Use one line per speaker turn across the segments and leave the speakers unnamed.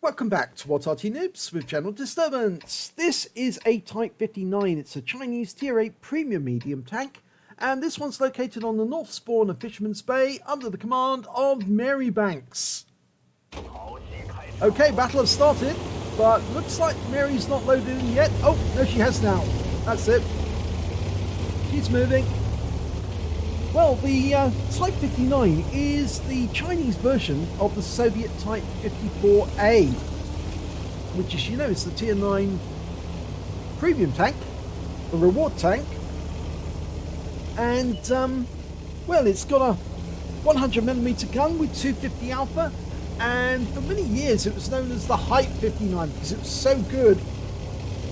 Welcome back to What's Arty Noobs with General Disturbance. This is a Type 59. It's a Chinese Tier 8 premium medium tank, and this one's located on the north spawn of Fisherman's Bay under the command of Marybanks. Okay, battle has started, but looks like Mary's not loaded in yet. Oh, no, she has now. That's it. She's moving. Well, the Type 59 is the Chinese version of the Soviet Type 54A, which, as you know, is the Tier 9 premium tank, the reward tank. And, well, it's got a 100mm gun with 250 alpha, and for many years it was known as the Hype 59 because it was so good.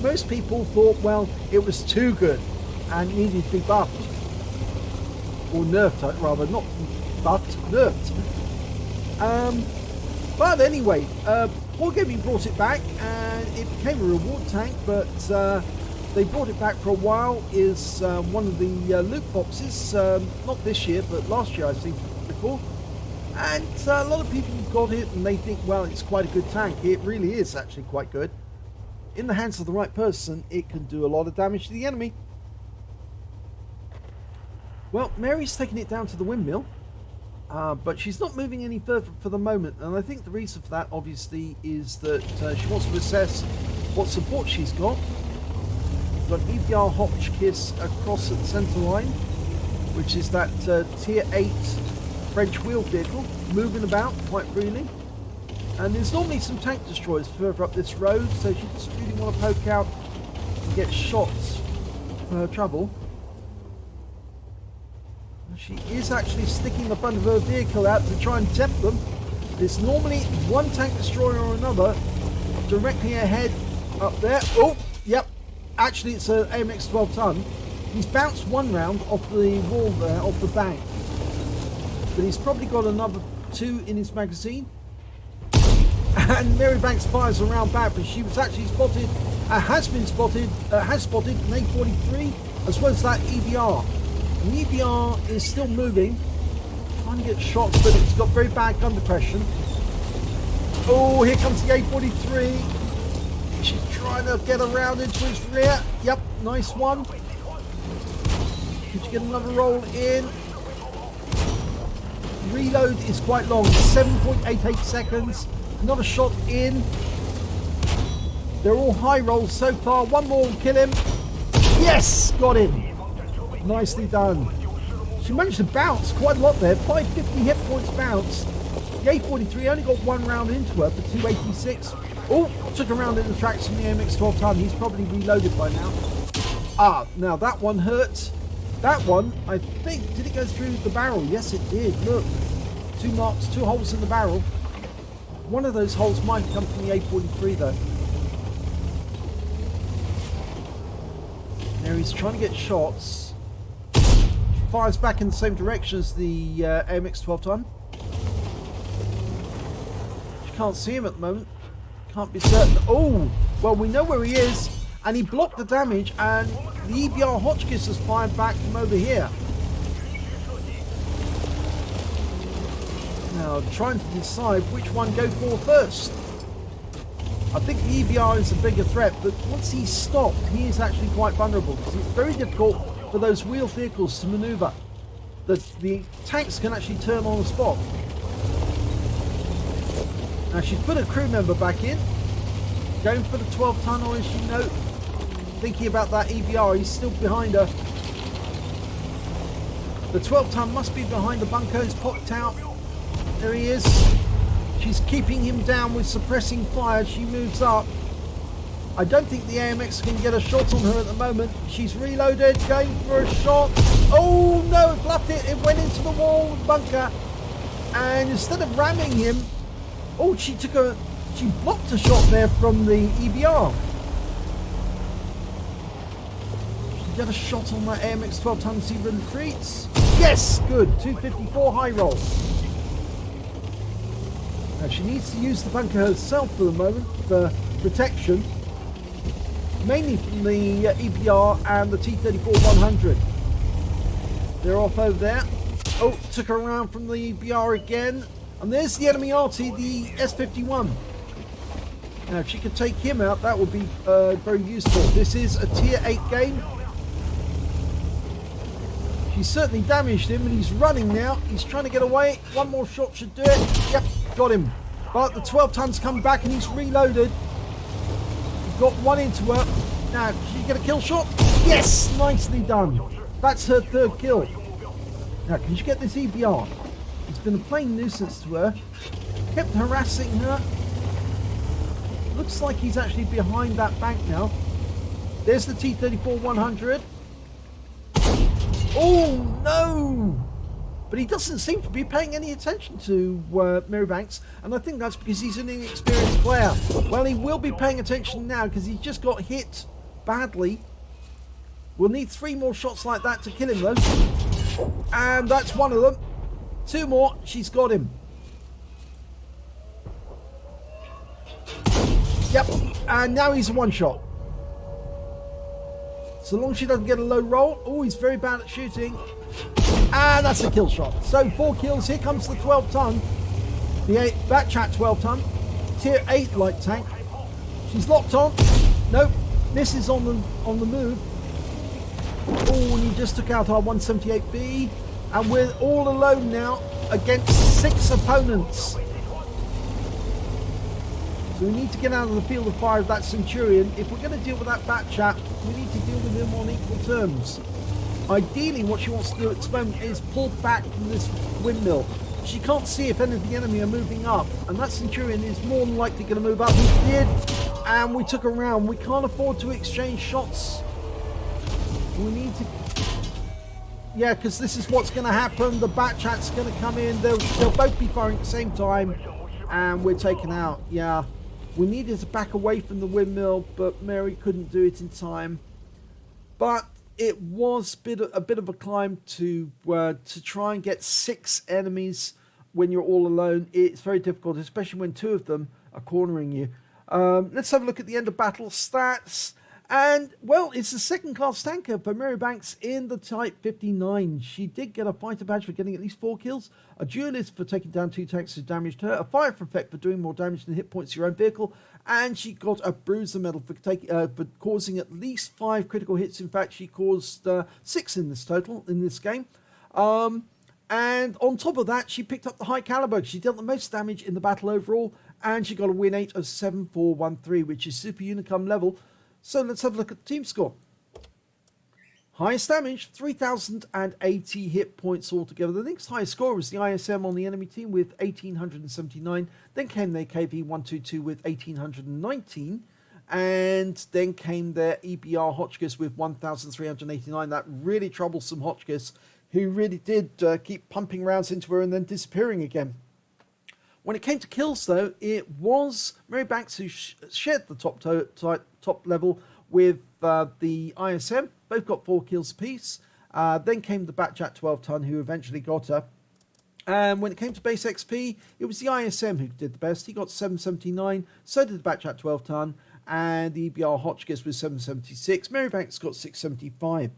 Most people thought, well, it was too good and needed to be buffed. Or nerfed, rather, not buffed, nerfed. But anyway, Wargaming brought it back and it became a reward tank, but they brought it back for a while is one of the loot boxes, not this year, but last year I think before. And a lot of people got it and they think, well, it's quite a good tank. It really is actually quite good. In the hands of the right person, it can do a lot of damage to the enemy. Well, Mary's taking it down to the windmill, but she's not moving any further for the moment, and I think the reason for that obviously is that she wants to assess what support she's got. We've got EBR Hotchkiss across at the centre line, which is that Tier 8 French wheeled vehicle, moving about quite freely. And there's normally some tank destroyers further up this road, so she doesn't really want to poke out and get shots for her trouble. She is actually sticking the front of her vehicle out to try and tempt them. There's normally one tank destroyer or another directly ahead up there. Oh, yep. Actually, it's an AMX 12 ton. He's bounced one round off the wall there, off the bank. But he's probably got another two in his magazine. And Marybanks fires around back, but she was actually spotted, has spotted an A43 as well as that EBR. The EBR is still moving, trying to get shots, but it's got very bad gun depression. Oh, here comes the A43. She's trying to get around into his rear. Yep, nice one. Could you get another roll in? Reload is quite long, 7.88 seconds. Not a shot in. They're all high rolls so far. One more will kill him. Yes, got him. Nicely done. She managed to bounce quite a lot there. 550 hit points bounce. The A43 only got one round into her for 286. Oh, took a round in the tracks from the AMX 12 ton. He's probably reloaded by now. Ah, now that one hurt. That one, I think, did it go through the barrel? Yes, it did. Look, 2 marks, 2 holes in the barrel. One of those holes might come from the A43 though. Now he's trying to get shots. Fires back in the same direction as the AMX 12 ton. She can't see him at the moment. Can't be certain. Oh, well, we know where he is, and he blocked the damage, and the EBR Hotchkiss has fired back from over here. Now, trying to decide which one go for first. I think the EBR is a bigger threat, but once he's stopped, he is actually quite vulnerable because it's very difficult for those wheeled vehicles to maneuver. The tanks can actually turn on the spot. Now she's put a crew member back in, going for the 12 ton, or is she no? Thinking about that EBR, he's still behind her. The 12 ton must be behind the bunker, he's popped out. There he is. She's keeping him down with suppressing fire. She moves up. I don't think the AMX can get a shot on her at the moment. She's reloaded, going for a shot. Oh no, it bluffed it. It went into the wall bunker. And instead of ramming him, oh, she blocked a shot there from the EBR. She got a shot on that AMX 12 ton, see where it retreats. Yes, good. 254 high roll. Now she needs to use the bunker herself for the moment for protection. Mainly from the EBR and the T-34-100. They're off over there. Oh, took her around from the EBR again. And there's the enemy Arty, the S-51. Now, if she could take him out, that would be very useful. This is a tier 8 game. She certainly damaged him, and he's running now. He's trying to get away. One more shot should do it. Yep, got him. But the 12 tons come back, and he's reloaded. Got one into her. Now, did she get a kill shot? Yes, nicely done. That's her third kill. Now, can you get this EBR? It's been a plain nuisance to her. Kept harassing her. Looks like he's actually behind that bank now. There's the T-34-100. Oh, no! But he doesn't seem to be paying any attention to Marybanks, and I think that's because he's an inexperienced player. Well, he will be paying attention now because he's just got hit badly. We'll need 3 more shots like that to kill him, though. And that's one of them. 2 more. She's got him. Yep. And now he's a one-shot. So long as she doesn't get a low roll. Oh, he's very bad at shooting. And that's a kill shot. So 4 kills. Here comes the 12-ton. The Batchat 12-ton. Tier 8 light tank. She's locked on. Nope. Misses on the move. Oh, and he just took out our 178B. And we're all alone now against 6 opponents. So we need to get out of the field of fire of that Centurion. If we're going to deal with that Batchat, we need to deal with him on equal terms. Ideally, what she wants to do at this moment is pull back from this windmill. She can't see if any of the enemy are moving up, and that Centurion is more than likely going to move up. We did, and we took a round. We can't afford to exchange shots. We need to... Yeah, because this is what's going to happen. The Batchat's going to come in. They'll both be firing at the same time, and we're taken out. Yeah, we needed to back away from the windmill, but Mary couldn't do it in time. But it was a bit of a climb to try and get 6 enemies when you're all alone. It's very difficult, especially when 2 of them are cornering you. Let's have a look at the end of battle stats. And, well, it's a second-class tanker for Marybanks in the Type 59. She did get a fighter badge for getting at least 4 kills, a duelist for taking down 2 tanks who damaged her, a fire effect for doing more damage than hit points to your own vehicle, and she got a bruiser medal for causing at least 5 critical hits. In fact, she caused 6 in this game. And on top of that, she picked up the High Calibre. She dealt the most damage in the battle overall, and she got a win rate of 7413, which is Super Unicum level. So let's have a look at the team score. Highest damage, 3,080 hit points altogether. The next highest score was the ISM on the enemy team with 1,879. Then came their KV-122 with 1,819. And then came their EBR Hotchkiss with 1,389. That really troublesome Hotchkiss, who really did keep pumping rounds into her and then disappearing again. When it came to kills, though, it was Marybanks who shared the top level with the ISM. Both got 4 kills apiece. Then came the Batchat 12-ton, who eventually got her. And when it came to base XP, it was the ISM who did the best. He got 779. So did the Batchat 12-ton. And the EBR Hotchkiss was 776. Marybanks got 675.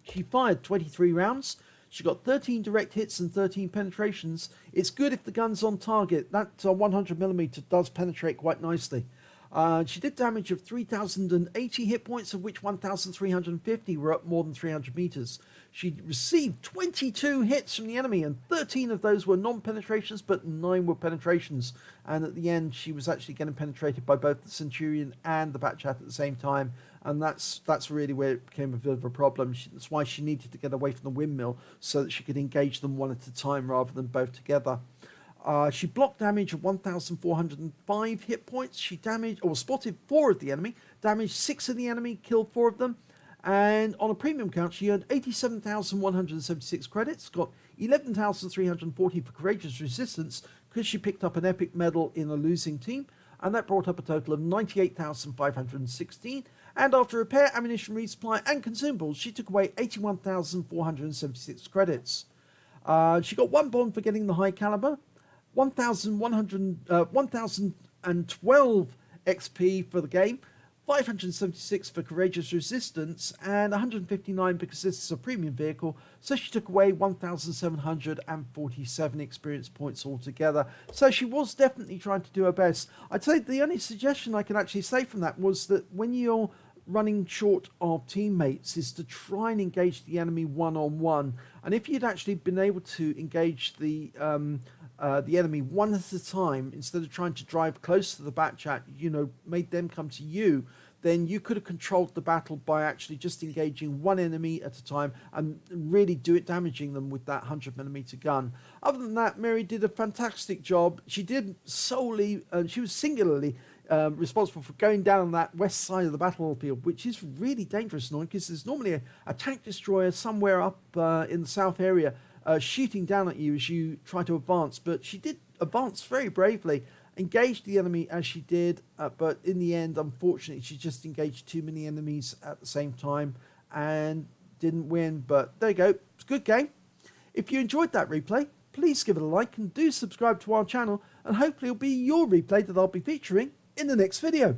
She fired 23 rounds. She got 13 direct hits and 13 penetrations. It's good if the gun's on target. That 100mm does penetrate quite nicely. She did damage of 3,080 hit points, of which 1,350 were up more than 300 meters. She received 22 hits from the enemy, and 13 of those were non-penetrations, but 9 were penetrations. And at the end, she was actually getting penetrated by both the Centurion and the Batchat at the same time. And that's really where it became a bit of a problem. That's why she needed to get away from the windmill so that she could engage them one at a time rather than both together. She blocked damage of 1,405 hit points. She spotted 4 of the enemy, damaged 6 of the enemy, killed 4 of them. And on a premium count, she earned 87,176 credits, got 11,340 for courageous resistance because she picked up an epic medal in a losing team. And that brought up a total of 98,516. And after repair, ammunition resupply and consumables, she took away 81,476 credits. She got 1 bond for getting the High Calibre, 1,012 XP for the game, 576 for courageous resistance, and 159 because this is a premium vehicle, so she took away 1,747 experience points altogether. So she was definitely trying to do her best. I'd say the only suggestion I can actually say from that was that when you're running short of teammates is to try and engage the enemy one-on-one, and if you'd actually been able to engage the enemy one at a time instead of trying to drive close to the back chat, you know, made them come to you, then you could have controlled the battle by actually just engaging one enemy at a time and really damaging them with that 100mm gun. Other than that, Mary did a fantastic job. She did she was singularly responsible for going down that west side of the battlefield, which is really dangerous and annoying because there's normally a tank destroyer somewhere up in the south area shooting down at you as you try to advance. But she did advance very bravely, engaged the enemy as she did, but in the end, unfortunately, she just engaged too many enemies at the same time and didn't win. But there you go, it's a good game. If you enjoyed that replay, please give it a like and do subscribe to our channel, and hopefully it'll be your replay that I'll be featuring in the next video.